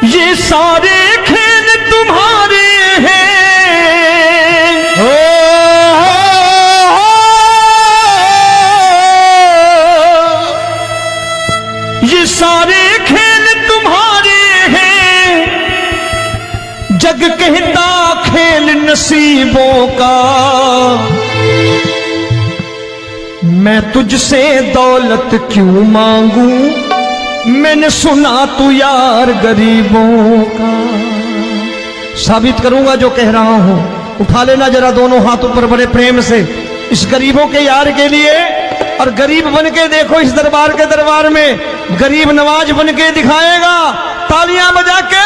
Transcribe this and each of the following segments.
ये सारे खेल तुम्हारे हैं। ये सारे खेल तुम्हारे हैं। जग कहता खेल नसीबों का। मैं तुझसे दौलत क्यों मांगू, मैंने सुना तू यार गरीबों का। साबित करूंगा जो कह रहा हूं। उठा लेना जरा दोनों हाथों पर बड़े प्रेम से इस गरीबों के यार के लिए। और गरीब बन के देखो इस दरबार के दरबार में गरीब नवाज बन के दिखाएगा, तालियां बजा के।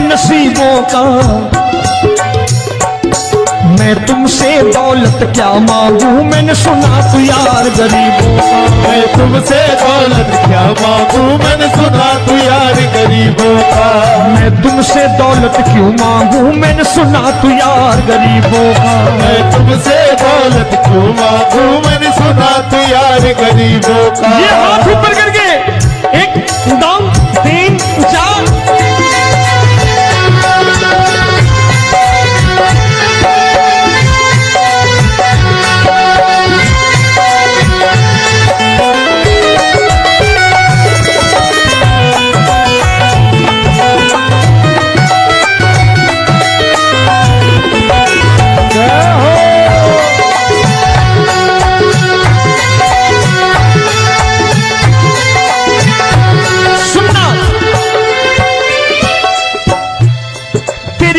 नसीबों का। मैं तुमसे दौलत क्या मांगू, मैंने सुना तू यार गरीबों का। मैं तुमसे दौलत क्या मांगू, मैंने सुना तू यार गरीबों का। मैं तुमसे दौलत क्यों मांगू, मैंने सुना तू यार गरीबों का। मैं तुमसे दौलत क्यों मांगू, मैंने सुना तू यार गरीबों का। ये हाथ ऊपर करके 1 2 3 4।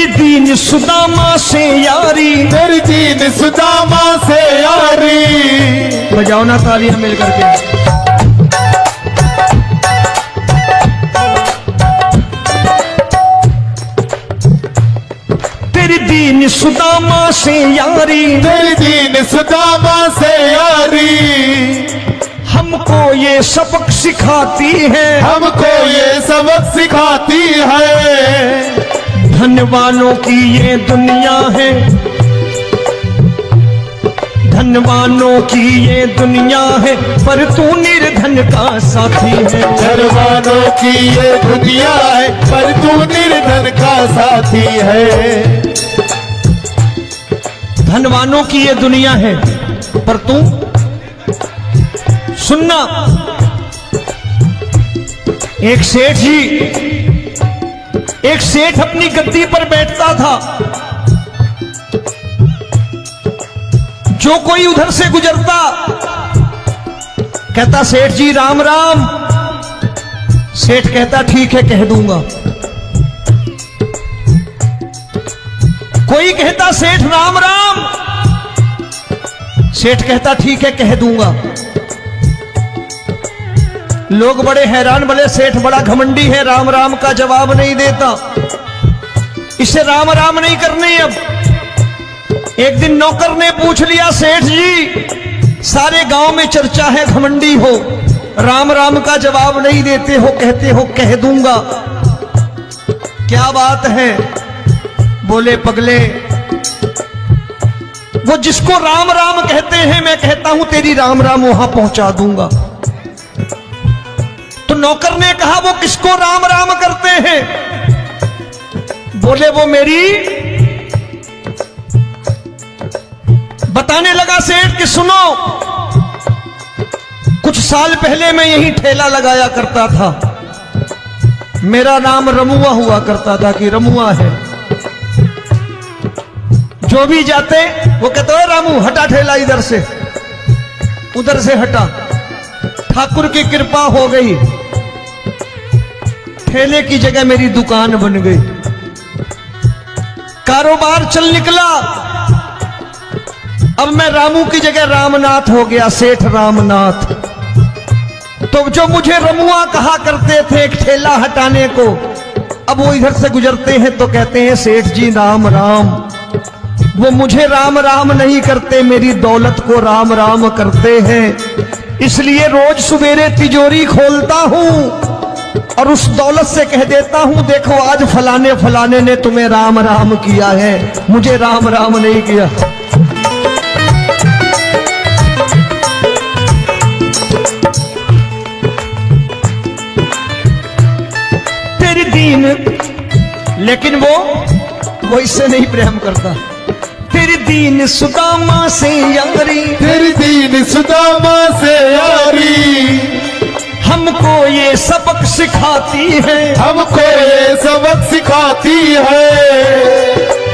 दीन सुदामा से यारी, तेरी दीन सुदामा से यारी। बजाओ ना तालियां मिल करके। तेरी दीन सुदामा से यारी, तेरी दीन सुदामा से यारी। हमको ये सबक सिखाती है, हमको ये सबक सिखाती है। धनवानों की ये दुनिया है, धनवानों की ये दुनिया है, पर तू निर्धन का साथी है। धनवानों की ये दुनिया है, पर तू निर्धन का साथी है। धनवानों की ये दुनिया है, पर तू सुनना। एक सेठ अपनी गद्दी पर बैठता था। जो कोई उधर से गुजरता कहता सेठ जी राम राम। सेठ कहता ठीक है कह दूंगा। कोई कहता सेठ राम राम। सेठ कहता ठीक है कह दूंगा। लोग बड़े हैरान, बोले सेठ बड़ा घमंडी है, राम राम का जवाब नहीं देता, इसे राम राम नहीं करनी। अब एक दिन नौकर ने पूछ लिया सेठ जी सारे गांव में चर्चा है घमंडी हो, राम राम का जवाब नहीं देते हो, कहते हो कह दूंगा, क्या बात है? बोले पगले वो जिसको राम राम कहते हैं मैं कहता हूं तेरी राम राम वहां पहुंचा दूंगा। तो नौकर ने कहा वो किसको राम राम करते हैं? बोले वो मेरी। बताने लगा सेठ कि सुनो, कुछ साल पहले मैं यही ठेला लगाया करता था, मेरा नाम रमुआ हुआ करता था कि रमुआ है। जो भी जाते वो कहते हो रामू हटा ठेला इधर से, उधर से हटा। ठाकुर की कृपा हो गई, ठेले की जगह मेरी दुकान बन गई, कारोबार चल निकला। अब मैं रामू की जगह रामनाथ हो गया, सेठ रामनाथ। तो जो मुझे रमुआ कहा करते थे एक ठेला हटाने को, अब वो इधर से गुजरते हैं तो कहते हैं सेठ जी राम राम। वो मुझे राम राम नहीं करते, मेरी दौलत को राम राम करते हैं। इसलिए रोज सवेरे तिजोरी खोलता हूं और उस दौलत से कह देता हूं, देखो आज फलाने फलाने ने तुम्हें राम राम किया है, मुझे राम राम नहीं किया। तेरी दीन, लेकिन वो इससे नहीं प्रेम करता। तेरी दीन सुदामा से यारी, तेरी दीन सुदामा से यारी, हमको ये सबक सिखाती है, हमको ये सबक सिखाती है।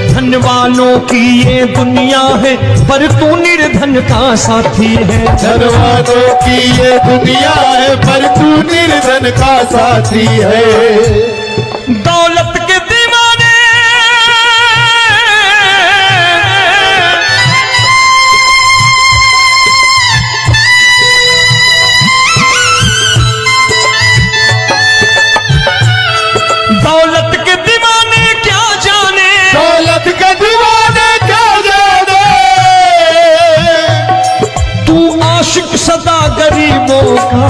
धन वालों की ये दुनिया है, पर तू निर्धन का साथी है। धन वालों की ये दुनिया है, पर तू निर्धन का साथी है। दौलत के दीवाने दौलत के दीवाने क्या जाने, दौलत के दीवाने क्या जाने, तू आशिक सदा गरीबों का।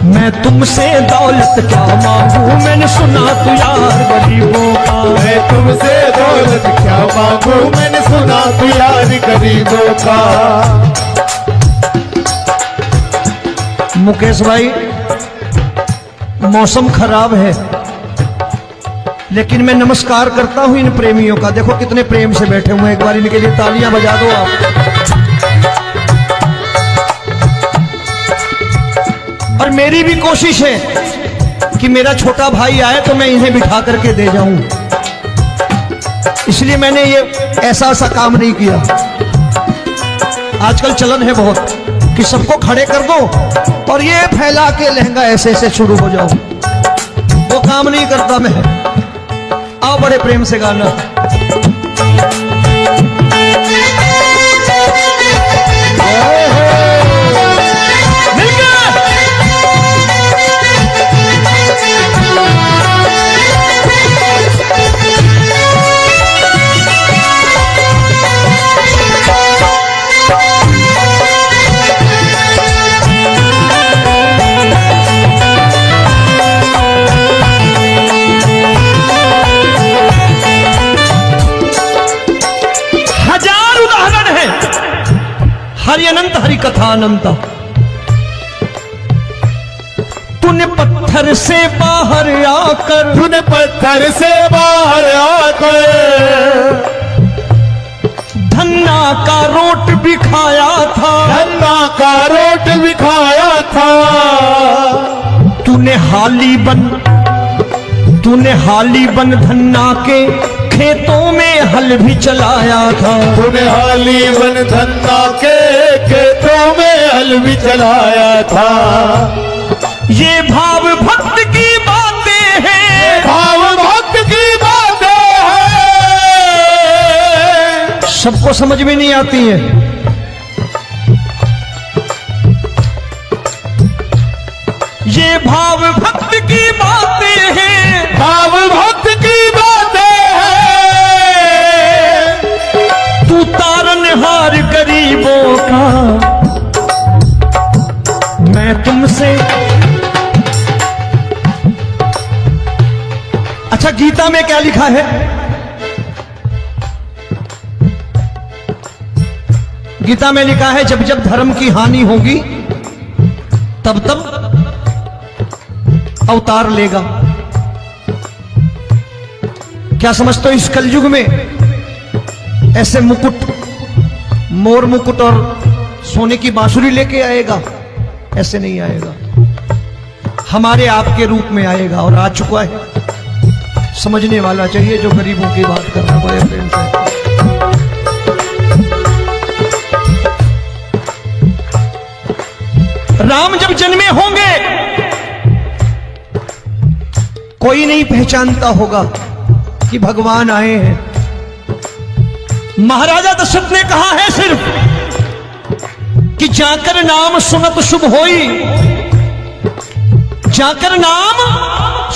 मैं तुमसे दौलत क्या मांगू, मैंने सुना तू यार गरीबों का। मैं तुमसे दौलत क्या मांगू, मैंने सुना तू यार गरीबों का। मुकेश भाई, मौसम खराब है, लेकिन मैं नमस्कार करता हूं इन प्रेमियों का। देखो कितने प्रेम से बैठे हुए हैं, एक बार इनके लिए तालियां बजा दो आप। और मेरी भी कोशिश है कि मेरा छोटा भाई आए तो मैं इन्हें बिठा करके दे जाऊं, इसलिए मैंने ये ऐसा काम नहीं किया। आजकल चलन है बहुत कि सबको खड़े कर दो और ये फैला के लहंगा ऐसे ऐसे शुरू हो जाओ, वो काम नहीं करता मैं। आओ बड़े प्रेम से गाना। हरि अनंत हरि कथा अनंत। तूने पत्थर से बाहर आकर, तूने पत्थर से बाहर आकर धन्ना का रोट भी खाया था, धन्ना का रोट भी खाया था। तूने हाली बन धन्ना के खेतों में हल भी चलाया था। तूने हाली बन धन्ना के खेतों में हल भी चलाया था। ये भाव भक्त की बातें हैं, भाव भक्त की बातें हैं, सबको समझ में नहीं आती है। ये भाव भक्त की बातें हैं, भाव भक्त की बातें हैं। तू तारनहार गरीबों का, मैं तुमसे। अच्छा, गीता में क्या लिखा है? गीता में लिखा है जब जब धर्म की हानि होगी तब तब अवतार लेगा। क्या समझते हो, इस कलयुग में ऐसे मुकुट, मोर मुकुट और सोने की बांसुरी लेके आएगा? ऐसे नहीं आएगा, हमारे आपके रूप में आएगा और आ चुका है। समझने वाला चाहिए जो गरीबों की बात कर रहा है बड़े प्रेम से। राम जब जन्मे होंगे कोई नहीं पहचानता होगा कि भगवान आए हैं। महाराजा दशरथ ने कहा है सिर्फ कि जाकर नाम सुनत शुभ होई, जाकर नाम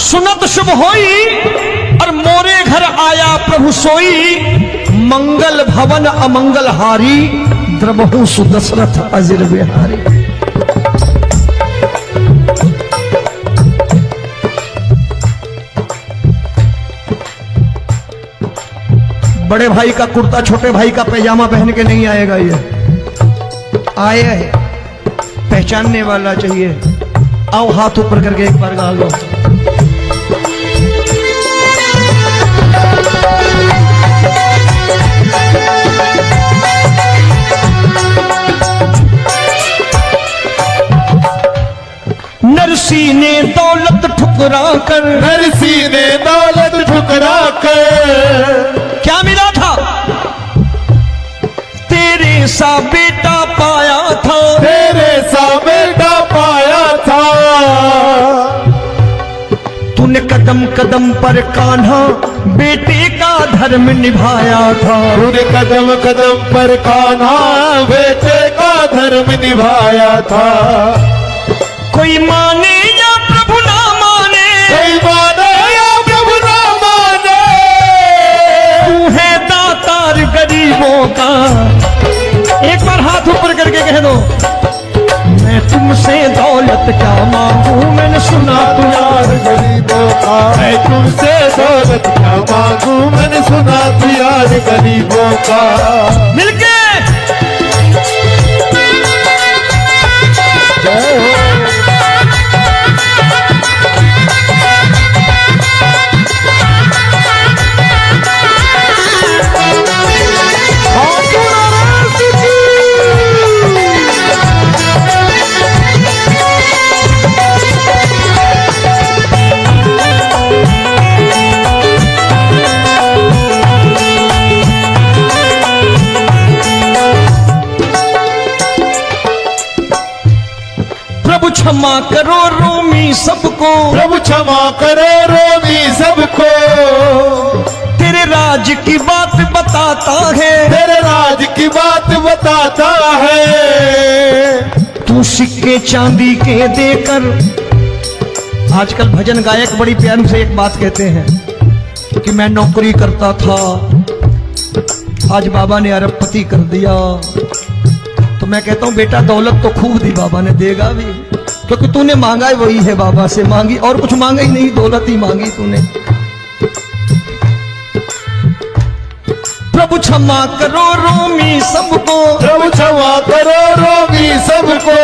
सुनत शुभ होई, और मोरे घर आया प्रभु सोई, मंगल भवन अमंगल हारी, द्रबहु सुदशरथ अजिर बिहारी। बड़े भाई का कुर्ता छोटे भाई का पैजामा पहन के नहीं आएगा, ये आया है पहचानने वाला चाहिए। आओ हाथ ऊपर करके एक बार गा लो। नरसी ने दौलत ठुकरा कर, नरसी ने दौलत ठुकरा कर, क्या मिला था? तेरे सा बेटा पाया था, तेरे सा बेटा पाया था। तूने कदम कदम पर कान्हा बेटे का धर्म निभाया था, तूने कदम कदम पर कान्हा बेटे का धर्म निभाया था। कोई माने या प्रभु ना माने, कोई माने या प्रभु ना माने, तू है दातार गरीबों का। एक बार हाथ ऊपर करके कह दो, मैं तुमसे दौलत क्या मांगू, मैंने सुना तू यार गरीबों का। मैं तुमसे दौलत क्या मांगू, मैंने सुना तू यार गरीबों का। मिलके जय हो। प्रभु क्षमा करो रोमी सबको, प्रभु क्षमा करो रोमी सबको। तेरे राज की बात बताता है, तेरे राज की बात बताता है। तू सिक्के चांदी के देकर। आजकल भजन गायक बड़ी प्यार से एक बात कहते हैं कि मैं नौकरी करता था, आज बाबा ने अरबपति कर दिया। तो मैं कहता हूं बेटा दौलत तो खूब दी बाबा ने, देगा भी, क्योंकि तूने मांगा है वही है बाबा से मांगी, और कुछ मांगा ही नहीं, दौलत ही मांगी तूने। प्रभु क्षमा करो रोमी सबको, प्रभु क्षमा करो रोमी सबको।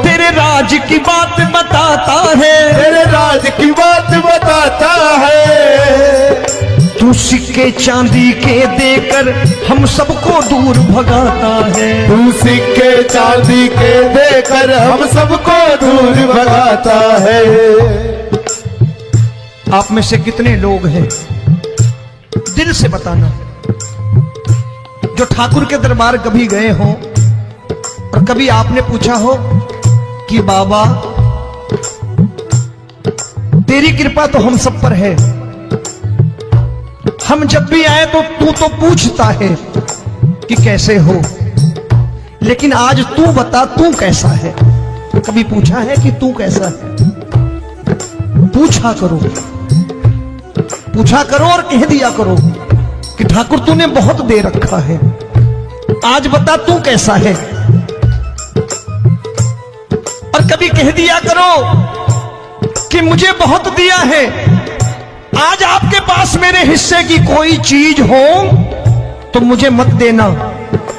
तेरे राज की बात बताता है, तेरे राज की बात बताता है। तू सिक्के चांदी के देकर हम सबको दूर भगाता है। तू सिक्के चांदी के देकर हम सबको दूर भगाता है। आप में से कितने लोग हैं, दिल से बताना, जो ठाकुर के दरबार कभी गए हो और कभी आपने पूछा हो कि बाबा तेरी कृपा तो हम सब पर है, हम जब भी आए तो तू तो पूछता है कि कैसे हो, लेकिन आज तू बता तू कैसा है। कभी पूछा है कि तू कैसा है? पूछा करो, पूछा करो और कह दिया करो कि ठाकुर तूने बहुत दे रखा है, आज बता तू कैसा है। और कभी कह दिया करो कि मुझे बहुत दिया है, आज आपके पास मेरे हिस्से की कोई चीज हो तो मुझे मत देना,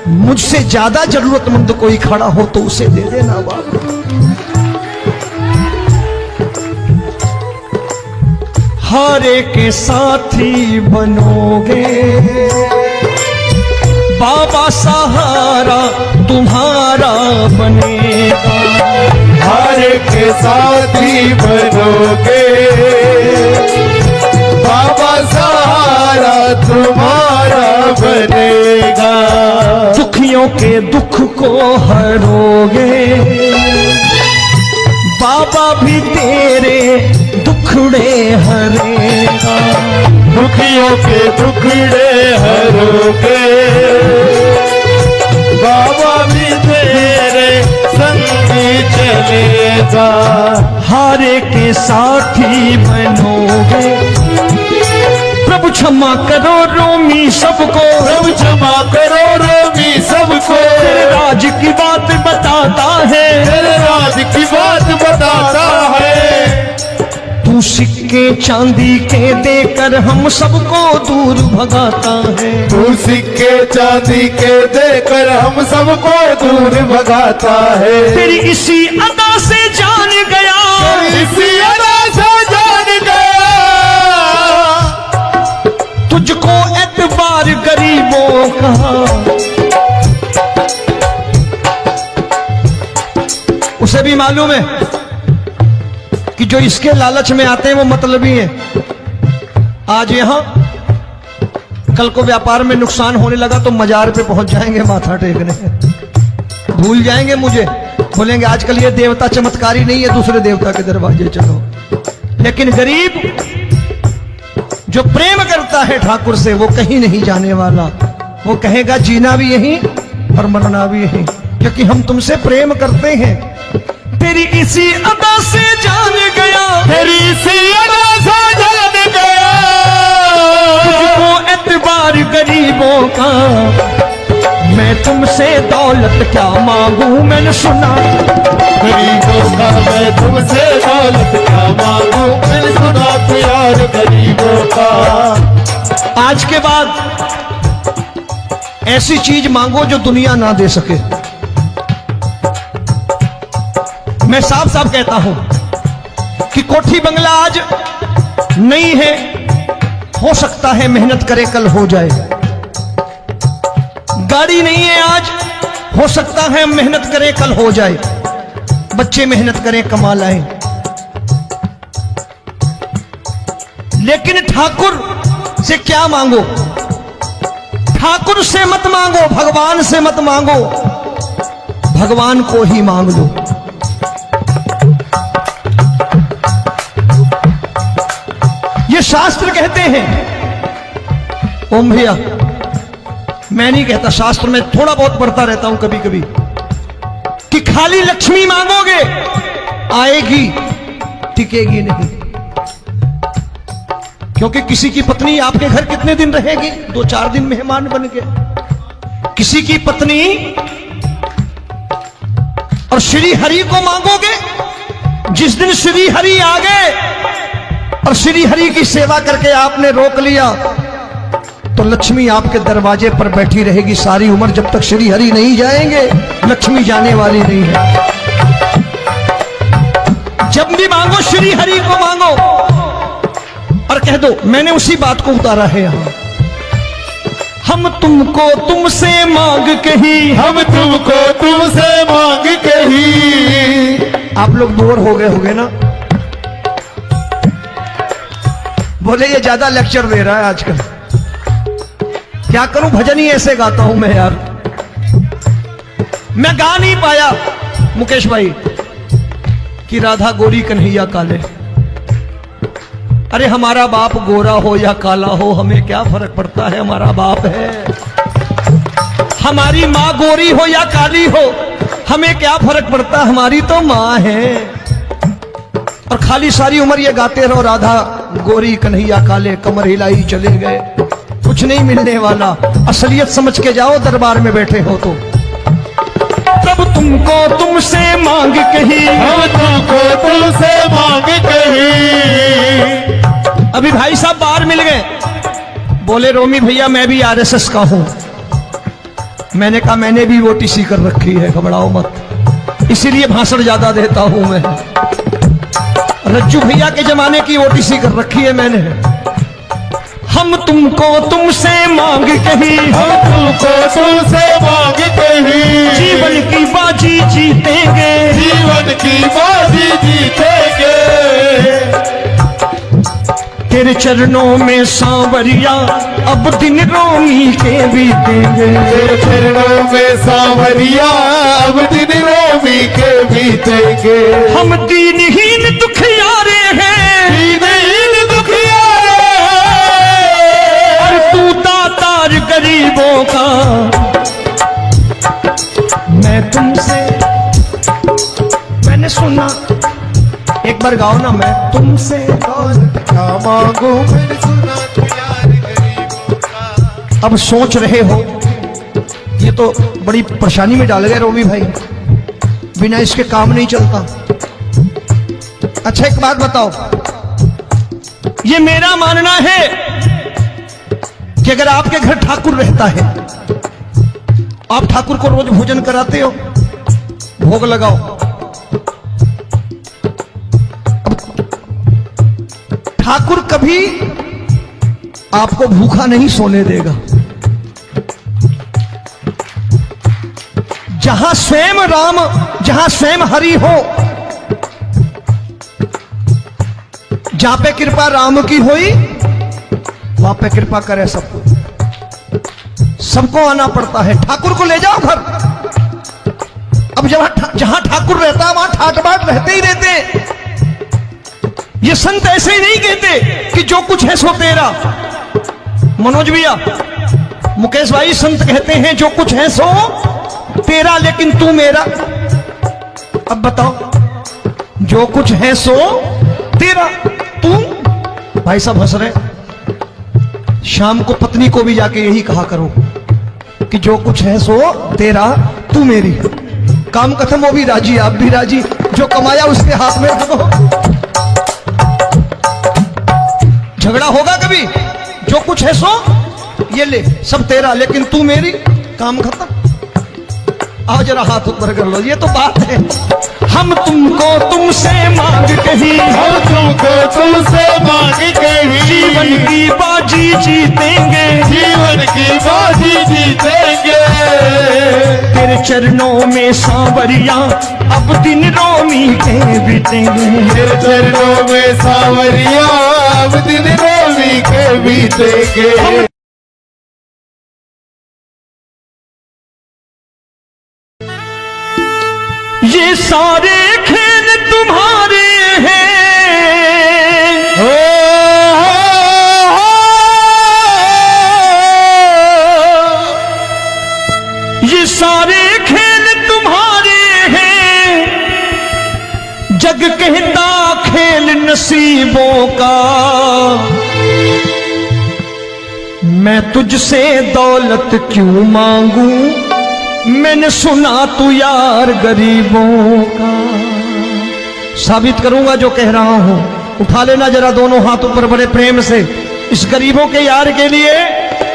मुझसे ज्यादा जरूरतमंद कोई खड़ा हो तो उसे दे देना बाबा। हारे के साथी बनोगे बाबा, सहारा तुम्हारा बनेगा। हारे के साथी बनोगे बाबा, सहारा तुम्हारा बनेगा। दुखियों के दुख को हरोगे बाबा, भी तेरे दुख दुखड़े हरेगा। दुखियों के दुखड़े हरोगे, बाबा भी तेरे संगी चलेगा। हारे के साथी बनोगे, प्रभु क्षमा करो रोमी सबको, प्रभु क्षमा करो रोमी सबको। तेरे राज की बात बताता है, तेरे राज की बात बताता है। तू सिक्के चांदी के देकर हम सबको दूर भगाता है। तू सिक्के चांदी के देकर हम सबको दूर भगाता है। तेरी इसी अदा से जान गया, इसी अदा से जान गया, तुझको एतबार गरीबों का। उसे भी मालूम है कि जो इसके लालच में आते हैं वो मतलबी हैं। आज यहां कल को व्यापार में नुकसान होने लगा तो मजार पे पहुंच जाएंगे माथा टेकने, भूल जाएंगे मुझे, बोलेंगे आजकल ये देवता चमत्कारी नहीं है, दूसरे देवता के दरवाजे चलो। लेकिन गरीब जो प्रेम करता है ठाकुर से वो कहीं नहीं जाने वाला, वो कहेगा जीना भी यहीं और मरना भी यहीं, क्योंकि हम तुमसे प्रेम करते हैं। तेरी इसी अदा से जान गया, तेरी इसी अदा से जान गया, तुझको एतबार गरीबों का। मैं तुमसे दौलत क्या मांगू, मैंने सुना गरीबों का। मैं तुमसे दौलत क्या मांगू, मैंने सुना प्यार गरीबों का। आज के बाद ऐसी चीज मांगो जो दुनिया ना दे सके। मैं साफ साफ कहता हूं कि कोठी बंगला आज नहीं है, हो सकता है मेहनत करे कल हो जाए। गाड़ी नहीं है आज, हो सकता है मेहनत करे कल हो जाए। बच्चे मेहनत करें कमा लाएं, लेकिन ठाकुर से क्या मांगो? ठाकुर से मत मांगो, भगवान से मत मांगो, भगवान को ही मांग लो। ये शास्त्र कहते हैं, ओम भैया मैं नहीं कहता, शास्त्र में थोड़ा बहुत पढ़ता रहता हूं कभी कभी, कि खाली लक्ष्मी मांगोगे आएगी, टिकेगी नहीं। क्योंकि किसी की पत्नी आपके घर कितने दिन रहेगी? 2-4 दिन मेहमान बन के। किसी की पत्नी और श्री हरि को मांगोगे, जिस दिन श्री हरि आ गए और श्री हरि की सेवा करके आपने रोक लिया तो लक्ष्मी आपके दरवाजे पर बैठी रहेगी सारी उम्र। जब तक श्री हरि नहीं जाएंगे लक्ष्मी जाने वाली नहीं है। जब भी मांगो श्री हरि को मांगो और कह दो मैंने उसी बात को उतारा है यहां। हम तुमको तुमसे मांग कही, हम तुमको तुमसे मांग कही। आप लोग बोर हो गए होंगे ना, बोले ये ज्यादा लेक्चर दे रहा है आजकल। क्या करूं, भजन ही ऐसे गाता हूं मैं यार। मैं गा नहीं पाया मुकेश भाई कि राधा गोरी कन्हैया काले। अरे हमारा बाप गोरा हो या काला हो हमें क्या फर्क पड़ता है, हमारा बाप है। हमारी माँ गोरी हो या काली हो हमें क्या फर्क पड़ता, हमारी तो माँ है। और खाली सारी उम्र ये गाते रहो राधा गोरी कन्हैया काले, कमर हिलाई चले गए, कुछ नहीं मिलने वाला। असलियत समझ के जाओ दरबार में बैठे हो तो। तब तुमको तुमसे मांग कही, हम तुमको तुमसे मांग कही। अभी भाई साहब बाहर मिल गए, बोले रोमी भैया मैं भी आरएसएस का हूं। मैंने कहा मैंने भी ओटीसी कर रखी है, घबराओ मत, इसीलिए भाषण ज्यादा देता हूं मैं। रज्जू भैया के जमाने की ओटीसी कर रखी है मैंने। हम तुमको तुमसे मांग कही, हम तुमको तुमसे मांग कही। जीवन की बाजी जीतेंगे, जीवन की बाजी जीतेंगे। तेरे चरणों में सांवरिया अब दिन रोमी के बीतेंगे। तेरे चरणों में सांवरिया अब दिन रोमी के बीतेंगे। हम दीनहीन दुखियारे हैं, दीन बार गाओ ना, मैं तुमसे दौलत क्या मांगू मैंने सुना तू यार गरीबों का। अब सोच रहे हो, ये तो बड़ी परेशानी में डाल गए रोबी भाई, बिना इसके काम नहीं चलता। अच्छा एक बात बताओ, ये मेरा मानना है कि अगर आपके घर ठाकुर रहता है, आप ठाकुर को रोज भोजन कराते हो, भोग लगाओ, ठाकुर कभी आपको भूखा नहीं सोने देगा। जहां स्वयं राम, जहां स्वयं हरि हो, जहां पे कृपा राम की हुई, वहां पे कृपा करे सबको, सबको आना पड़ता है। ठाकुर को ले जाओ घर। अब जहां ठाकुर रहता है वहां ठाट बाट रहते ही रहते। ये संत ऐसे ही नहीं कहते कि जो कुछ है सो तेरा। मनोज भैया, मुकेश भाई, संत कहते हैं जो कुछ है सो तेरा लेकिन तू मेरा। अब बताओ, जो कुछ है सो तेरा, तू। भाई साहब हंस रहे। शाम को पत्नी को भी जाके यही कहा करो कि जो कुछ है सो तेरा, तू मेरी। काम खत्म, वो भी राजी, आप भी राजी, जो कमाया उसके हाथ में रख दो। झगड़ा होगा कभी? जो कुछ है सो ये ले, सब तेरा लेकिन तू मेरी, काम खत्म। आओ जरा हाथ ऊपर कर लो, ये तो बात है। हम तुमको तुमसे मांग कहीं, हम तुमको तुमसे मांग कहीं, जीवन की बाजी जीतेंगे, जीवन की बाजी जीतेंगे। तेरे चरणों में सांवरिया अब दिन रोमी के बीतेंगे, तेरे चरणों में सांवरिया अब दिन रोमी के बीतेंगे। ये सारे खेल तुम्हारे हैं, ये सारे खेल तुम्हारे हैं, जग कहता खेल नसीबों का। मैं तुझसे दौलत क्यों मांगू, मैंने सुना तू यार गरीबों का। साबित करूंगा जो कह रहा हूं। उठा लेना जरा दोनों हाथ ऊपर बड़े प्रेम से, इस गरीबों के यार के लिए।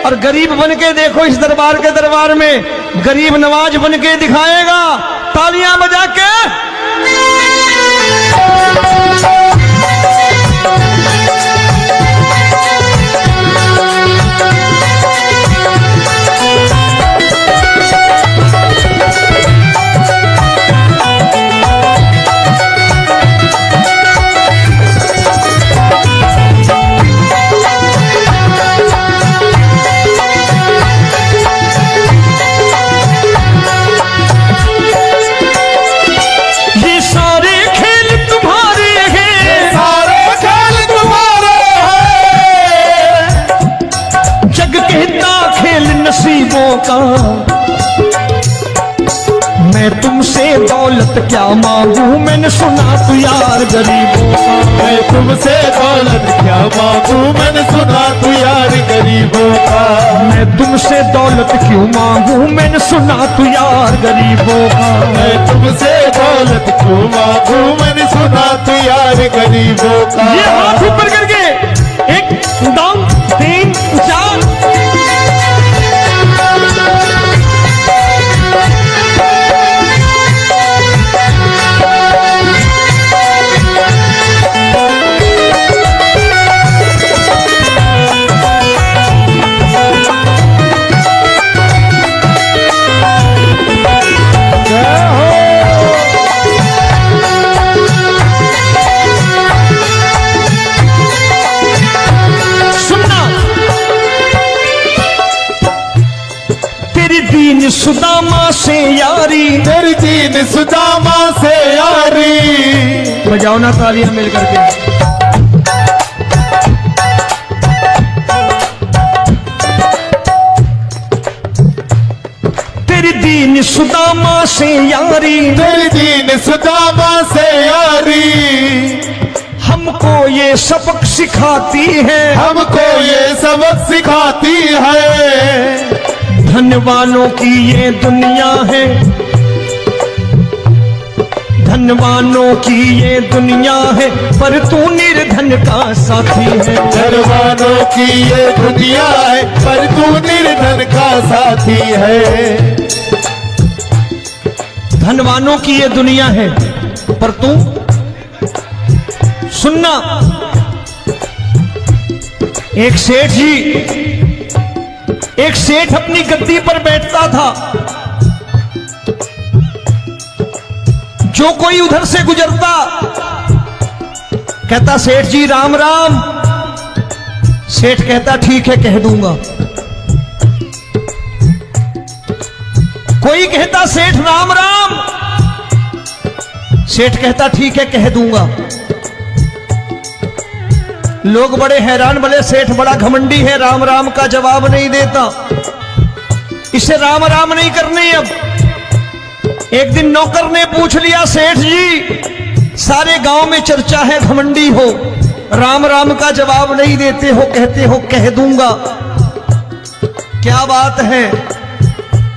और गरीब बन के देखो इस दरबार के दरबार में, गरीब नवाज बन के दिखाएगा, तालियां बजा के। नसीबों का। मैं तुमसे दौलत क्या मांगू, मैंने सुना तू यार गरीबों का। मैं तुमसे दौलत क्या मांगू, मैंने सुना तू यार गरीबों का। मैं तुमसे दौलत क्यों मांगू, मैंने सुना तू यार गरीबों का। मैं तुमसे दौलत क्यों मांगू, मैंने सुना तू यार गरीबों का। ये हाथ ऊपर करके, एक दो तीन चार। सुदामा से यारी, तेरी दीन सुदामा से यारी। बजाओ ना तालियां मिल करके। तेरी दीन सुदामा से यारी, तेरी दीन सुदामा से यारी। हमको ये सबक सिखाती है, हमको ये सबक सिखाती है। धनवानों की ये दुनिया है, धनवानों की ये दुनिया है, पर तू निर्धन का साथी है। धनवानों की ये दुनिया है, पर तू निर्धन का साथी है। धनवानों की ये दुनिया है, पर तू सुनना। एक सेठ जी, एक सेठ अपनी गद्दी पर बैठता था। जो कोई उधर से गुजरता कहता सेठ जी राम राम। सेठ कहता ठीक है कह दूंगा। कोई कहता सेठ राम राम। सेठ कहता ठीक है कह दूंगा। लोग बड़े हैरान, बोले सेठ बड़ा घमंडी है, राम राम का जवाब नहीं देता, इसे राम राम नहीं करनी। अब एक दिन नौकर ने पूछ लिया, सेठ जी सारे गांव में चर्चा है घमंडी हो, राम राम का जवाब नहीं देते हो, कहते हो कह दूंगा, क्या बात है?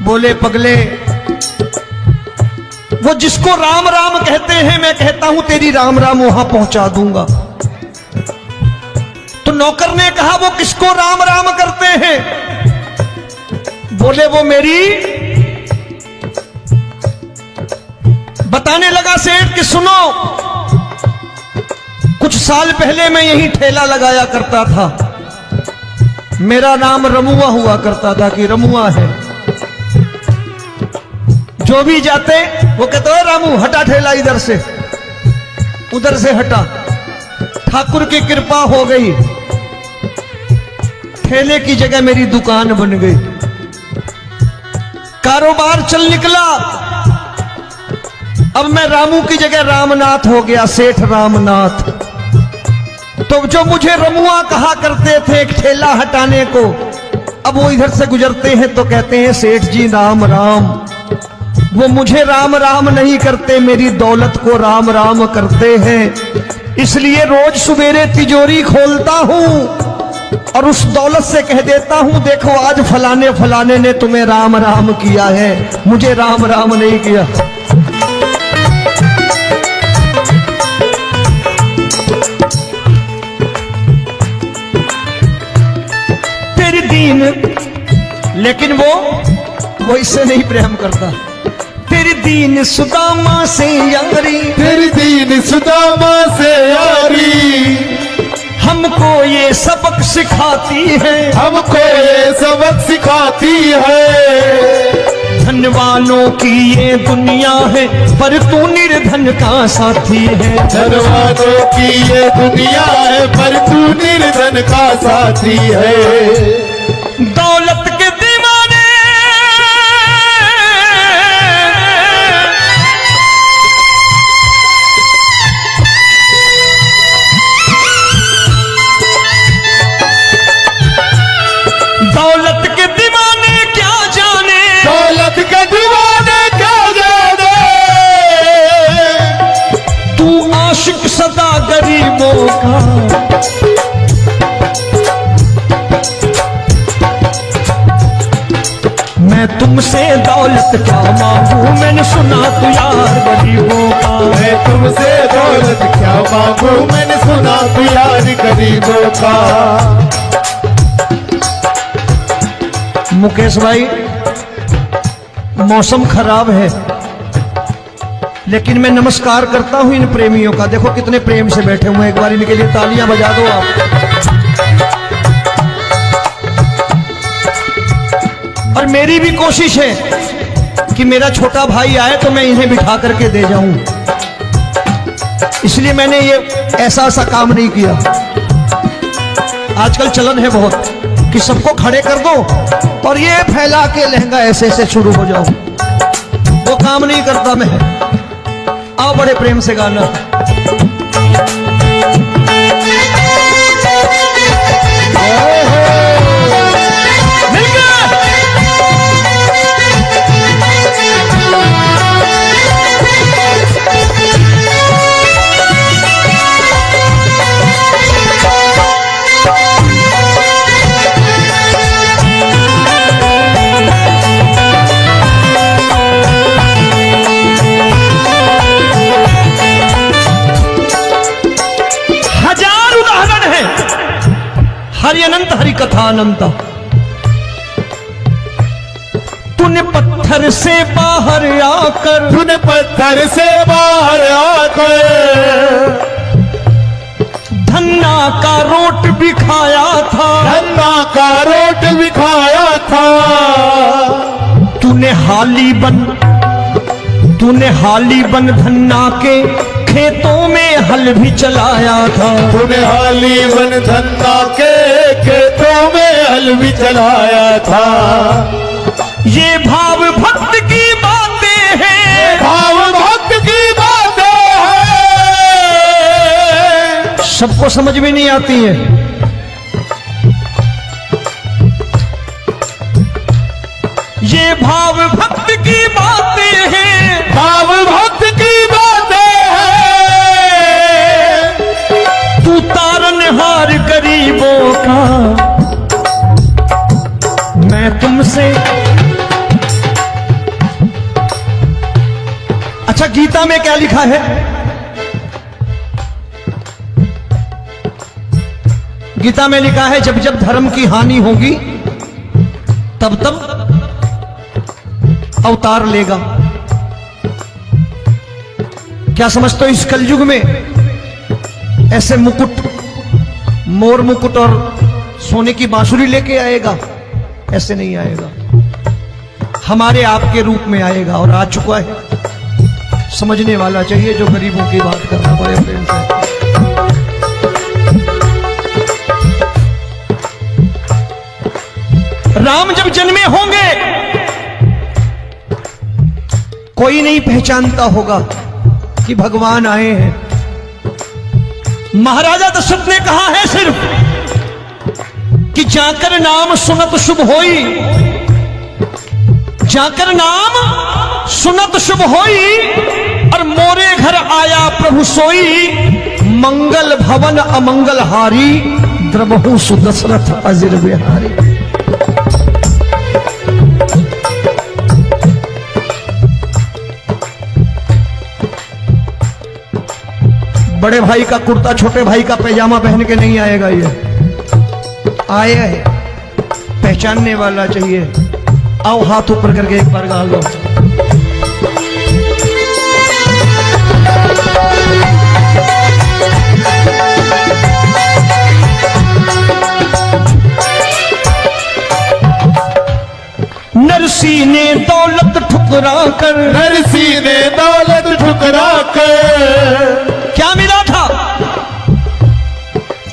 बोले पगले, वो जिसको राम राम कहते हैं मैं कहता हूं तेरी राम राम वहां पहुंचा दूंगा। तो नौकर ने कहा वो किसको राम राम करते हैं? बोले वो मेरी। बताने लगा सेठ कि सुनो, कुछ साल पहले मैं यही ठेला लगाया करता था, मेरा नाम रमुआ हुआ करता था कि रमुआ है। जो भी जाते वो कहते हो रामू हटा ठेला इधर से, उधर से हटा। ठाकुर की कृपा हो गई, ठेले की जगह मेरी दुकान बन गई, कारोबार चल निकला। अब मैं रामू की जगह रामनाथ हो गया, सेठ रामनाथ। तो जो मुझे रमुआ कहा करते थे एक ठेला हटाने को, अब वो इधर से गुजरते हैं तो कहते हैं सेठ जी राम राम। वो मुझे राम राम नहीं करते, मेरी दौलत को राम राम करते हैं। इसलिए रोज सवेरे तिजोरी खोलता हूं और उस दौलत से कह देता हूं देखो आज फलाने फलाने ने तुम्हें राम राम किया है, मुझे राम राम नहीं किया। तेरी दीन, लेकिन वो इससे नहीं प्रेम करता। तेरी दीन सुदामा से यारी, तेरी दीन सुदामा से यारी, हमको ये सबक सिखाती है, हमको ये सबक सिखाती है। धनवानों की ये दुनिया है, पर तू निर्धन का साथी है। धनवानों की ये दुनिया है, पर तू निर्धन का साथी है। दौलत के दीवाने दौलत के दीवाने क्या जाने, दौलत के दीवाने क्या जाने, तू आशिक सदा गरीबों का। मैं तुमसे दौलत क्या मांगू, मैंने सुना तू यार गरीबों का। मैं तुमसे दौलत क्या मांगू, मैंने सुना तू यार गरीबों का। मुकेश भाई मौसम खराब है, लेकिन मैं नमस्कार करता हूं इन प्रेमियों का। देखो कितने प्रेम से बैठे हुए हैं, एक बार इनके लिए तालियां बजा दो आप। और मेरी भी कोशिश है कि मेरा छोटा भाई आए तो मैं इन्हें बिठा करके दे जाऊं, इसलिए मैंने ये ऐसा काम नहीं किया। आजकल चलन है बहुत कि सबको खड़े कर दो और ये फैला के लहंगा ऐसे ऐसे शुरू हो जाओ, वो काम नहीं करता मैं। आओ बड़े प्रेम से गाना। हरि अनंत हरि कथा अनंत। तूने पत्थर से बाहर आकर, तूने पत्थर से बाहर आकर धन्ना का रोट भी खाया था, धन्ना का रोट भी खाया था। तूने हाली बन धन्ना के खेतों में हल भी चलाया था। तूने हाली बन धन्ना के खेतों में हल भी चलाया था। ये भाव भक्त की बातें हैं, भाव भक्त की बातें हैं, सबको समझ में नहीं आती है। ये भाव भक्त की बातें हैं, भाव भक्त की बातें हैं। तू तारनहार गरीबों का, मैं तुमसे। अच्छा, गीता में क्या लिखा है? गीता में लिखा है जब जब धर्म की हानि होगी तब तब अवतार लेगा। क्या समझते हो, इस कलयुग में ऐसे मुकुट, मोर मुकुट और सोने की बांसुरी लेके आएगा? ऐसे नहीं आएगा, हमारे आपके रूप में आएगा और आ चुका है। समझने वाला चाहिए जो गरीबों की बात करना बड़े प्रेम से। राम जब जन्मे होंगे कोई नहीं पहचानता होगा कि भगवान आए हैं। महाराजा दशरथ ने कहा है सिर्फ कि जाकर नाम सुनत शुभ होई, जाकर नाम सुनत शुभ होई, और मोरे घर आया प्रभु सोई, मंगल भवन अमंगल हारी, द्रबहु सुदशरथ अजिर बिहारी। बड़े भाई का कुर्ता छोटे भाई का पैजामा पहन के नहीं आएगा, ये आया है, पहचानने वाला चाहिए। आओ हाथ ऊपर करके एक बार गा लो। नरसी ने दौलत ठुकरा कर, नरसी ने दौलत ठुकरा कर क्या मिला था?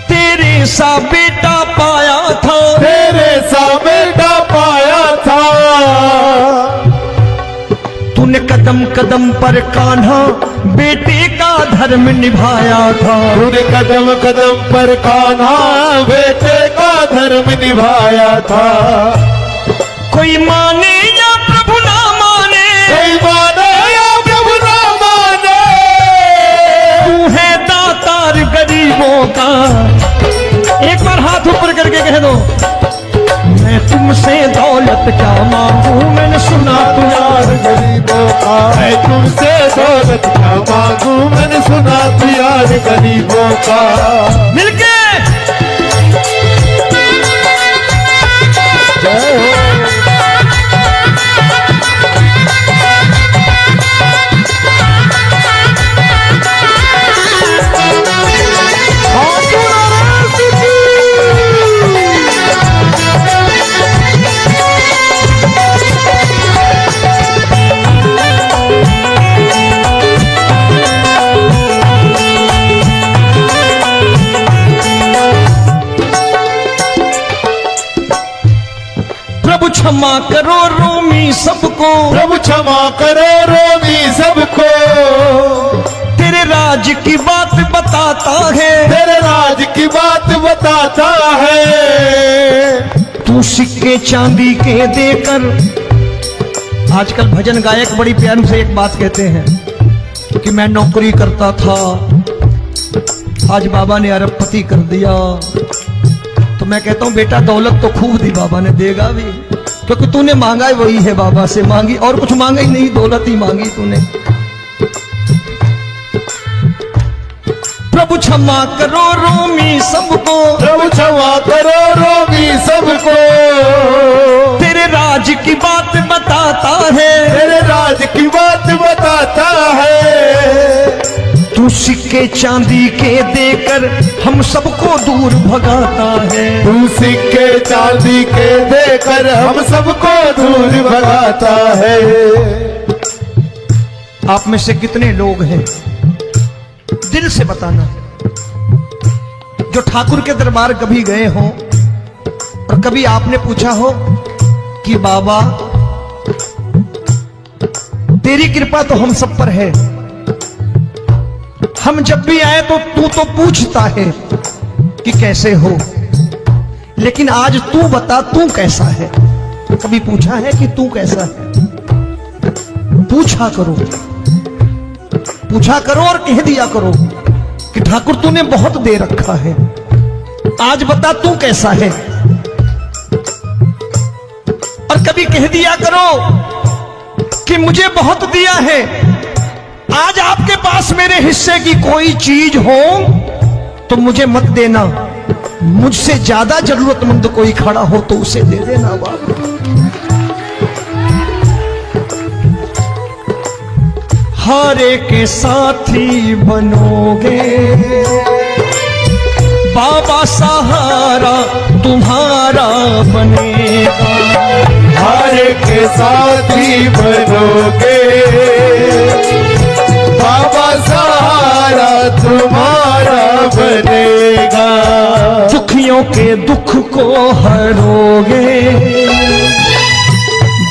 तेरे सा बेटा पाया था, तेरे सा बेटा पाया था। तूने कदम कदम पर कान्हा बेटे का धर्म निभाया था। तूने कदम कदम पर कान्हा बेटे का धर्म निभाया था। कोई माने या प्रभु ना माने, कोई माने या प्रभु ना माने, तू है दातार गरीबों का। एक बार हाथ ऊपर करके कह दो, मैं तुमसे दौलत क्या मांगू, मैंने सुना तू यार गरीबों का। मैं तुमसे दौलत क्या मांगू, मैंने सुना तू यार गरीबों का। मिलके जय हो। प्रभु क्षमा करो रोमी सबको, प्रभु क्षमा करो रोमी सबको। तेरे राज की बात बताता है, तेरे राज की बात बताता है। तू सिक्के चांदी के देकर। आजकल भजन गायक बड़ी प्यार से एक बात कहते हैं कि मैं नौकरी करता था, आज बाबा ने अरबपति कर दिया। तो मैं कहता हूं बेटा दौलत तो खूब दी बाबा ने, देगा भी, क्योंकि तूने मांगा है वही है बाबा से मांगी, और कुछ मांगा ही नहीं, दौलत ही मांगी तूने। प्रभु क्षमा करो रोमी सबको, प्रभु क्षमा करो सिक्के चांदी के देकर हम सबको दूर भगाता है। तू सिक्के चांदी के देकर हम सबको दूर भगाता है। आप में से कितने लोग हैं, दिल से बताना, जो ठाकुर के दरबार कभी गए हो और कभी आपने पूछा हो कि बाबा तेरी कृपा तो हम सब पर है, हम जब भी आए तो तू तो पूछता है कि कैसे हो, लेकिन आज तू बता तू कैसा है। कभी पूछा है कि तू कैसा है? पूछा करो, पूछा करो और कह दिया करो कि ठाकुर तूने बहुत दे रखा है, आज बता तू कैसा है। और कभी कह दिया करो कि मुझे बहुत दिया है, आज आपके पास मेरे हिस्से की कोई चीज हो तो मुझे मत देना, मुझसे ज्यादा जरूरतमंद कोई खड़ा हो तो उसे दे देना बाबा। हारे के साथी बनोगे बाबा, सहारा तुम्हारा बनेगा। हारे के साथी बनोगे बाबा, सहारा तुम्हारा बनेगा। दुखियों के दुख को हरोगे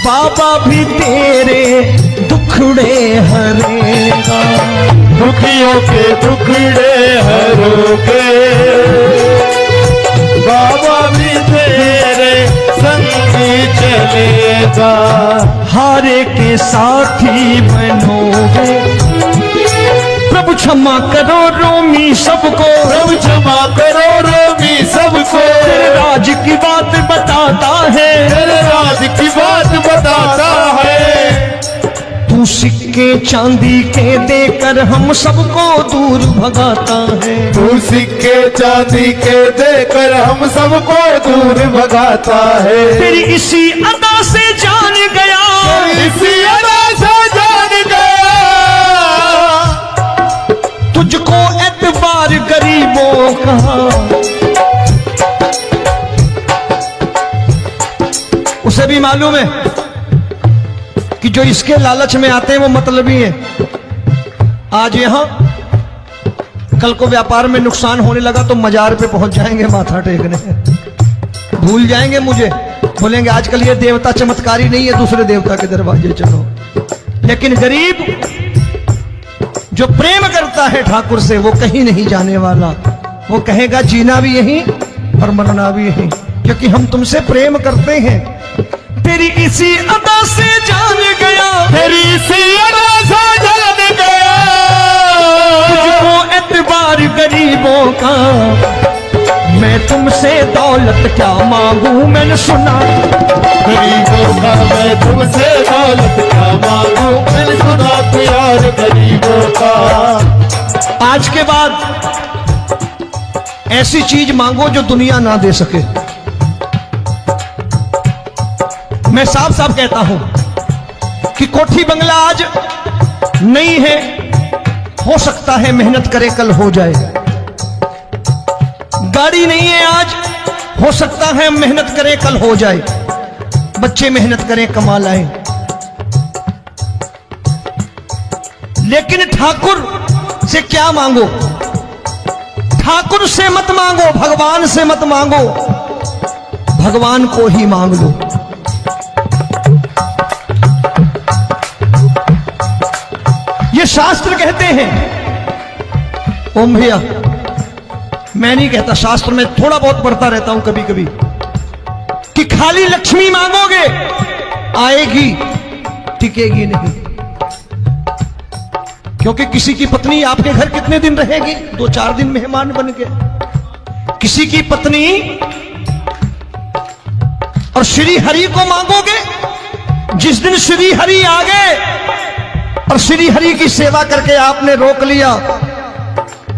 बाबा, भी तेरे दुखड़े हरेगा। दुखियों के दुखड़े हरोगे बाबा, भी तेरे संग चलेगा। हारे के साथी बनोगे, प्रभु क्षमा करो रोमी सबको, प्रभु क्षमा करो रोमी सबको। तेरे राज की बात बताता है, तेरे राज की बात बताता है। तू सिक्के चांदी के देकर हम सबको दूर भगाता है। तू सिक्के चांदी के देकर हम सबको दूर भगाता है। तेरी इसी अदा से जान गया, इसी अदा से जान गया, तुझको एतबार गरीबों का। उसे भी मालूम है कि जो इसके लालच में आते हैं वो मतलबी हैं। आज यहां कल को व्यापार में नुकसान होने लगा तो मजार पे पहुंच जाएंगे माथा टेकने, भूल जाएंगे मुझे, बोलेंगे आजकल ये देवता चमत्कारी नहीं है, दूसरे देवता के दरवाजे चलो। लेकिन गरीब जो प्रेम करता है ठाकुर से वो कहीं नहीं जाने वाला, वो कहेगा जीना भी यहीं और मरना भी यहीं, क्योंकि हम तुमसे प्रेम करते हैं। तेरी इसी अदा से जान गया, तेरी इसी अदा से जान गया, तुझको एतबार गरीबों का। मैं तुमसे दौलत क्या मांगू, मैंने सुना गरीबों का। मैं तुमसे दौलत क्या मांगू, मैंने सुना प्यार गरीबों का। आज के बाद ऐसी चीज मांगो जो दुनिया ना दे सके। मैं साफ साफ कहता हूं कि कोठी बंगला आज नहीं है, हो सकता है मेहनत करे कल हो जाए। गाड़ी नहीं है आज, हो सकता है मेहनत करें कल हो जाए। बच्चे मेहनत करें कमा लाएं, लेकिन ठाकुर से क्या मांगो? ठाकुर से मत मांगो, भगवान से मत मांगो, भगवान को ही मांग लो। ये शास्त्र कहते हैं। ओम भैया, मैं नहीं कहता, शास्त्र में थोड़ा बहुत पढ़ता रहता हूं कभी कभी, कि खाली लक्ष्मी मांगोगे आएगी, टिकेगी नहीं। क्योंकि किसी की पत्नी आपके घर कितने दिन रहेगी? 2-4 दिन मेहमान बन के। किसी की पत्नी और श्री हरि को मांगोगे, जिस दिन श्री हरि आ गए और श्री हरि की सेवा करके आपने रोक लिया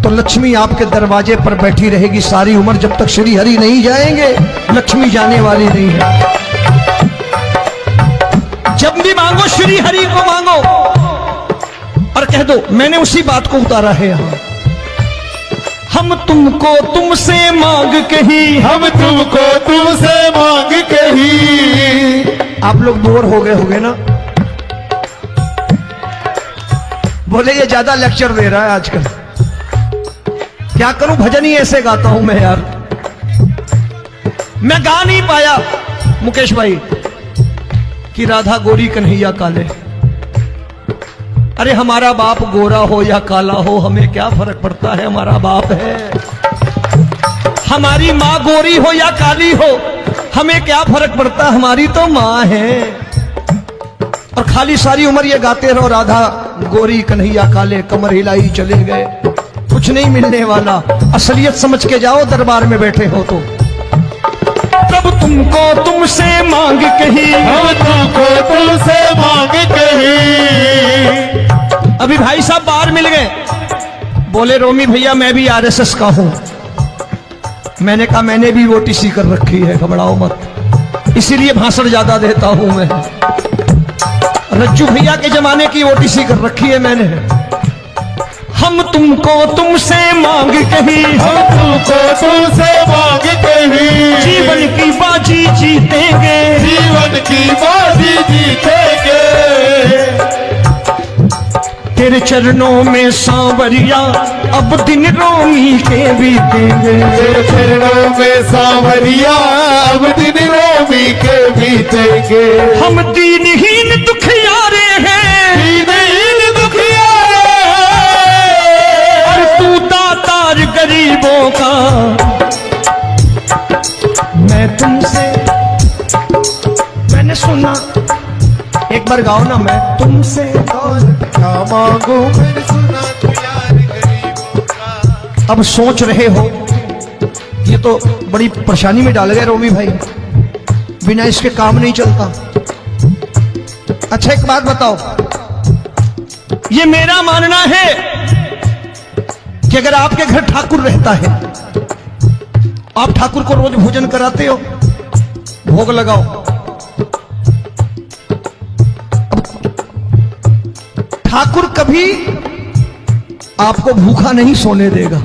तो लक्ष्मी आपके दरवाजे पर बैठी रहेगी सारी उम्र। जब तक श्री हरि नहीं जाएंगे लक्ष्मी जाने वाली नहीं है। जब भी मांगो श्री हरि को मांगो और कह दो मैंने उसी बात को उतारा है यहां। हम तुमको तुमसे मांग कही, हम तुमको तुमसे मांग कही। आप लोग बोर हो गए होंगे ना, बोले ये ज्यादा लेक्चर दे रहा है आजकल। क्या करूं, भजन ही ऐसे गाता हूं मैं यार। मैं गा नहीं पाया मुकेश भाई कि राधा गोरी कन्हैया काले। अरे हमारा बाप गोरा हो या काला हो, हमें क्या फर्क पड़ता है, हमारा बाप है। हमारी माँ गोरी हो या काली हो, हमें क्या फर्क पड़ता, हमारी तो माँ है। और खाली सारी उम्र ये गाते रहो राधा गोरी कन्हैया काले, कमर हिलाई चले गए, कुछ नहीं मिलने वाला। असलियत समझ के जाओ, दरबार में बैठे हो तो। तब तुमको तुमसे मांग कही, हम तुमको तुमसे मांग कही। अभी भाई साहब बाहर मिल गए, बोले रोमी भैया मैं भी आरएसएस का हूं। मैंने कहा मैंने भी ओटीसी कर रखी है, घबराओ मत, इसीलिए भाषण ज्यादा देता हूं मैं। रज्जू भैया के जमाने की ओटीसी कर रखी है मैंने। हम तुमको तुमसे मांग कही, हम तुमको तुमसे मांग कही। जीवन की बाजी जीतेंगे, जीवन की बाजी जीतेंगे। तेरे चरणों में सांवरिया अब दिन रोमी के बीतेंगे। तेरे चरणों में सांवरिया अब दिन रोमी के बीतेंगे। हम दीनहीन दुखियारे हैं, दीनहीन दुखियारे और तू दातार गरीबों का। मैं तुमसे, मैंने सुना, एक बार गाओ ना, मैं तुमसे क्या मांगू, मैंने सुना तू यार गरीबों का। अब सोच रहे हो, ये तो बड़ी परेशानी में डाल गए रोमी भाई, बिना इसके काम नहीं चलता। अच्छा एक बात बताओ, ये मेरा मानना है कि अगर आपके घर ठाकुर रहता है, आप ठाकुर को रोज भोजन कराते हो, भोग लगाओ, ठाकुर कभी आपको भूखा नहीं सोने देगा।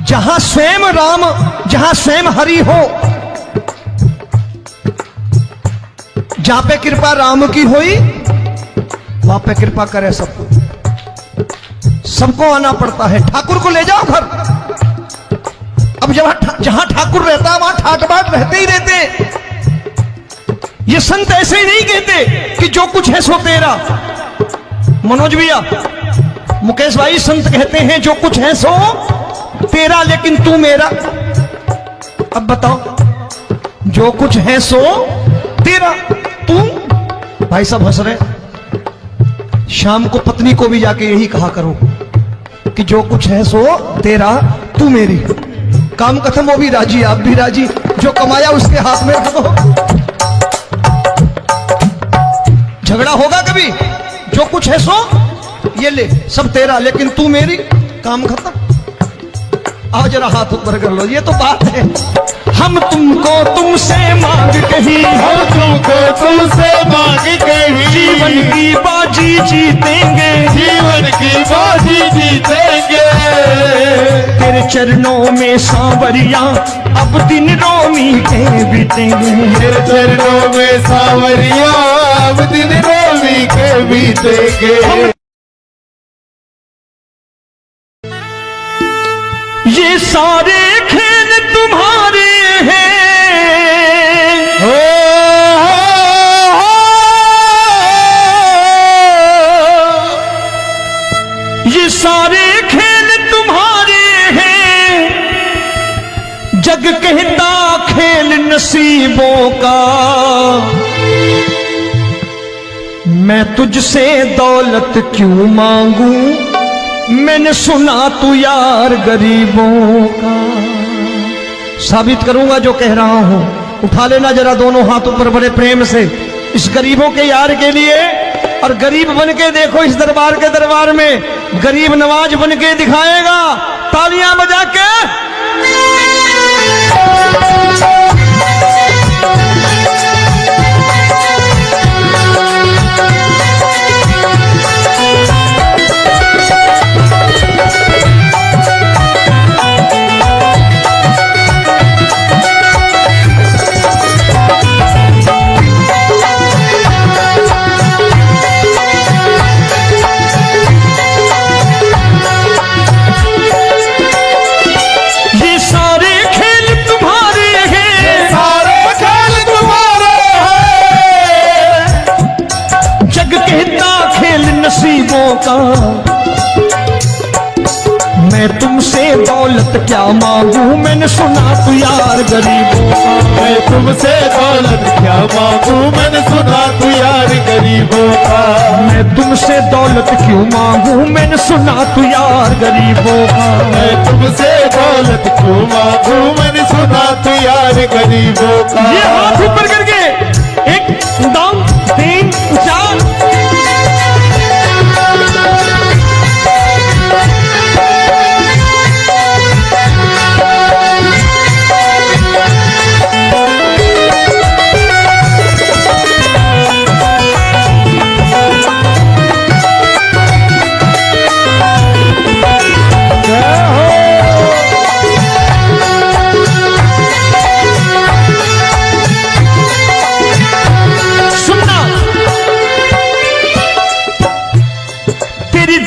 जहां स्वयं राम, जहां स्वयं हरि हो, जहां पे कृपा राम की हुई, वहां पे कृपा करे सबको। सबको आना पड़ता है, ठाकुर को ले जाओ घर। अब जहां ठाकुर रहता है वहां ठाट बाट रहते ही रहते। ये संत ऐसे ही नहीं कहते कि जो कुछ है सो तेरा। मनोज भैया, मुकेश भाई, संत कहते हैं जो कुछ है सो तेरा, लेकिन तू मेरा। अब बताओ, जो कुछ है सो तेरा, तू। भाई साहब हंस रहे। शाम को पत्नी को भी जाके यही कहा करो कि जो कुछ है सो तेरा, तू मेरी। काम खत्म, वो भी राजी, आप भी राजी, जो कमाया उसके हाथ में रख दो। झगड़ा होगा कभी, जो कुछ है सो ये ले, सब तेरा, लेकिन तू मेरी, काम खत्म। आओ जरा हाथ ऊपर कर लो, ये तो बात है। हम तुमको तुमसे मांग कही, हम तुमको तुमसे मांग कही। जीवन की बाजी जीतेंगे, जीवन की बाजी जीतेंगे। तेरे चरणों में सांवरिया अब दिन रोमी के बीतेंगे। तेरे चरणों में सांवरिया अब दिन रोमी के बीतेंगे। ये सारे खेल तुम्हारे हैं, ये सारे खेल तुम्हारे हैं। जग कहता खेल नसीबों का, मैं तुझसे दौलत क्यों मांगू, मैंने सुना तू यार गरीबों का। साबित करूंगा जो कह रहा हूं। उठा लेना जरा दोनों हाथ ऊपर बड़े प्रेम से, इस गरीबों के यार के लिए। और गरीब बन के देखो, इस दरबार के दरबार में गरीब नवाज बन के दिखाएगा, तालियां बजा के। तुमसे दौलत क्या मांगू, मैंने सुना तू यार गरीबों का। मैं तुमसे दौलत क्या मांगू, मैंने सुना तू यार गरीबों का। मैं तुमसे दौलत क्यों मांगू, मैंने सुना तू यार गरीबों का। मैं तुमसे दौलत क्यों मांगू, मैंने सुना तू यार गरीबों का। ये हाथ ऊपर करके 1 2 3 4।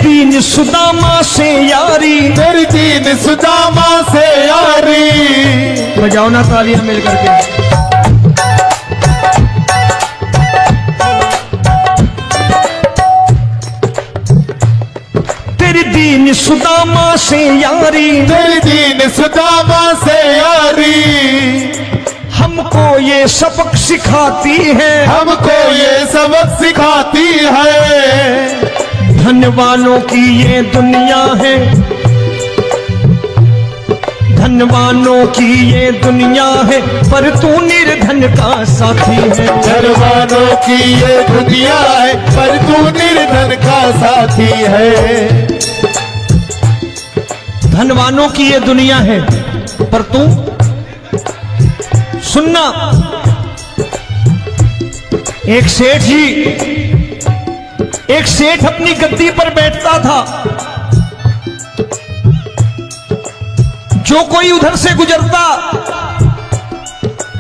दीन सुदामा से यारी, तेरी दीन सुदामा से यारी। बजाओ ना तालियां मिल करके। तेरी दीन सुदामा से यारी, तेरी दीन सुदामा से यारी। हमको ये सबक सिखाती है, हमको ये सबक सिखाती है। धन वालों की ये दुनिया है, धन वालों की ये दुनिया है, पर तू निर्धन का साथी है। धन वालों की ये दुनिया है, पर तू निर्धन का साथी है। धन वालों की ये दुनिया है, पर तू सुनना। एक सेठ अपनी गद्दी पर बैठता था। जो कोई उधर से गुजरता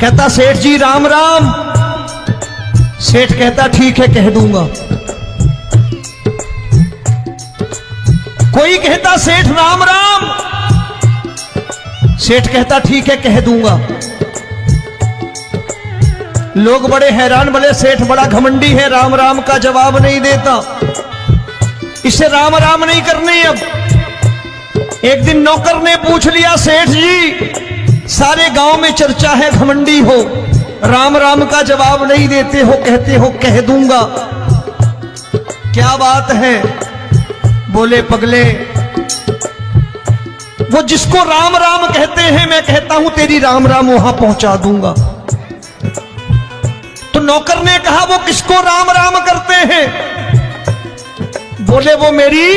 कहता सेठ जी राम राम। सेठ कहता ठीक है कह दूंगा। कोई कहता सेठ राम राम। सेठ कहता ठीक है कह दूंगा। लोग बड़े हैरान, बोले सेठ बड़ा घमंडी है, राम राम का जवाब नहीं देता, इसे राम राम नहीं करने। अब एक दिन नौकर ने पूछ लिया सेठ जी सारे गांव में चर्चा है घमंडी हो, राम राम का जवाब नहीं देते हो, कहते हो कह दूंगा, क्या बात है? बोले पगले वो जिसको राम राम कहते हैं मैं कहता हूं तेरी राम राम वहां पहुंचा दूंगा। तो नौकर ने कहा वो किसको राम राम करते हैं? बोले वो मेरी।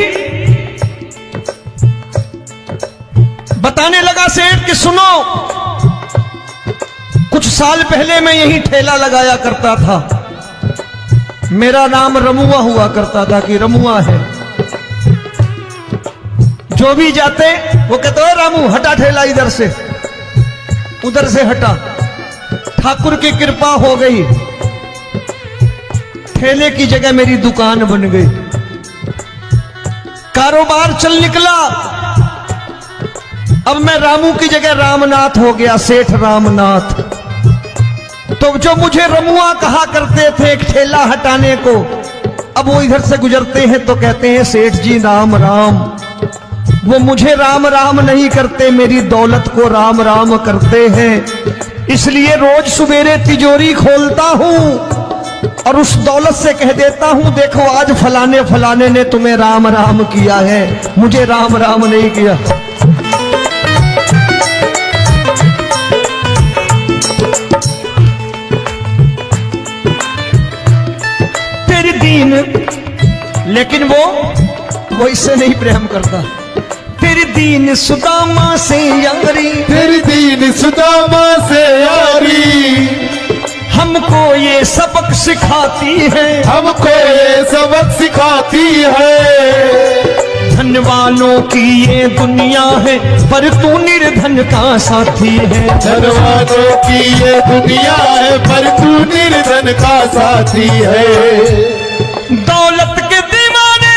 बताने लगा सेठ कि सुनो, कुछ साल पहले मैं यही ठेला लगाया करता था, मेरा नाम रमुआ हुआ करता था कि रमुआ है। जो भी जाते वो कहते हो रामू हटा ठेला इधर से, उधर से हटा। ठाकुर की कृपा हो गई, ठेले की जगह मेरी दुकान बन गई, कारोबार चल निकला। अब मैं रामू की जगह रामनाथ हो गया, सेठ रामनाथ। तो जो मुझे रमुआ कहा करते थे एक ठेला हटाने को, अब वो इधर से गुजरते हैं तो कहते हैं सेठ जी राम राम। वो मुझे राम राम नहीं करते, मेरी दौलत को राम राम करते हैं। इसलिए रोज सवेरे तिजोरी खोलता हूं और उस दौलत से कह देता हूं देखो आज फलाने फलाने ने तुम्हें राम राम किया है, मुझे राम राम नहीं किया। तेरी दीन, लेकिन वो इससे नहीं प्रेम करता। तेरी दीन सुदामा से यारी, तेरी दीन सुदामा से यारी। हमको ये सबक सिखाती है, हमको ये सबक सिखाती है। धन वालों की ये दुनिया है, पर तू निर्धन का साथी है। धन वालों की ये दुनिया है, पर तू निर्धन का साथी है। दौलत के दीवाने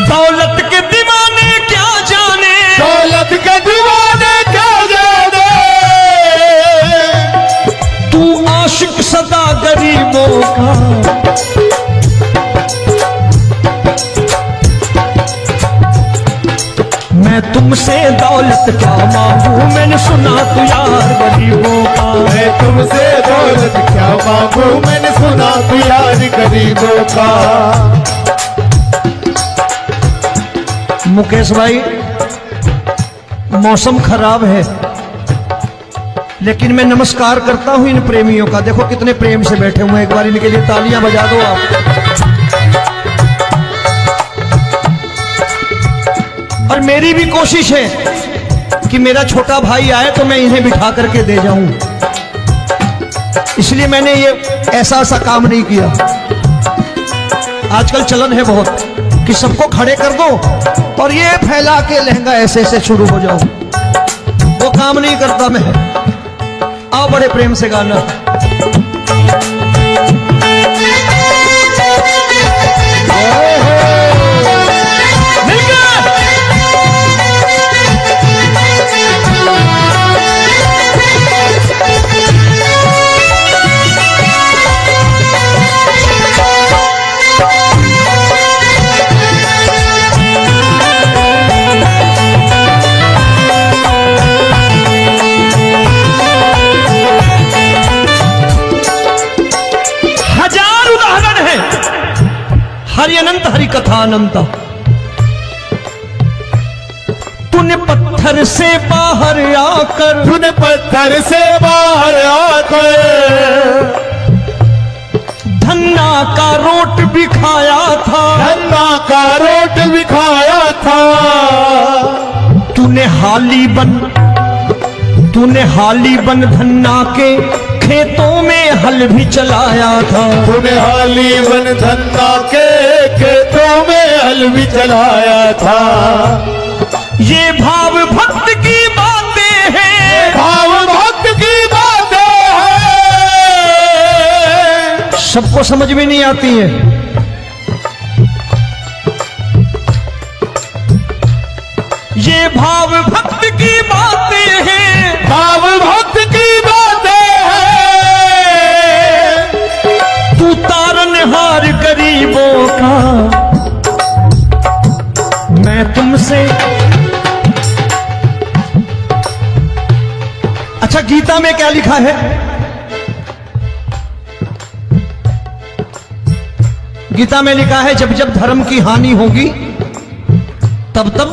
दौलत के दीवाने क्या जाने, दौलत के दीवाने क्या जाने। मैंने सुना तू यार गरीबों का। मैं तुमसे दौलत क्या मांगू, मैंने सुना तू यार गरीबों का। मुकेश भाई, मौसम खराब है, लेकिन मैं नमस्कार करता हूं इन प्रेमियों का। देखो कितने प्रेम से बैठे हुए हैं, एक बार इनके लिए तालियां बजा दो आप। और मेरी भी कोशिश है कि मेरा छोटा भाई आए तो मैं इन्हें बिठा करके दे जाऊं, इसलिए मैंने ये ऐसा काम नहीं किया। आजकल चलन है बहुत कि सबको खड़े कर दो और ये फैला के लहंगा ऐसे ऐसे शुरू हो जाओ, वो काम नहीं करता मैं। आओ बड़े प्रेम से गाना। हरि अनंत हरि कथा अनंत। तूने पत्थर से बाहर आकर, तूने पत्थर से बाहर आकर धन्ना का रोट भी खाया था, धन्ना का रोट भी खाया था। तूने हाली बन धन्ना के खेतों में हल भी चलाया था। तूने हाली बन धन्ना के खेतों में हल भी चलाया था। ये भाव भक्त की बातें हैं, भाव भक्त की बातें हैं, सबको समझ में नहीं आती है। ये भाव भक्त की बातें हैं, भाव भक्त की बातें हैं। तू तारनहार गरीबों का, मैं तुमसे। अच्छा, गीता में क्या लिखा है? गीता में लिखा है जब जब धर्म की हानि होगी तब तब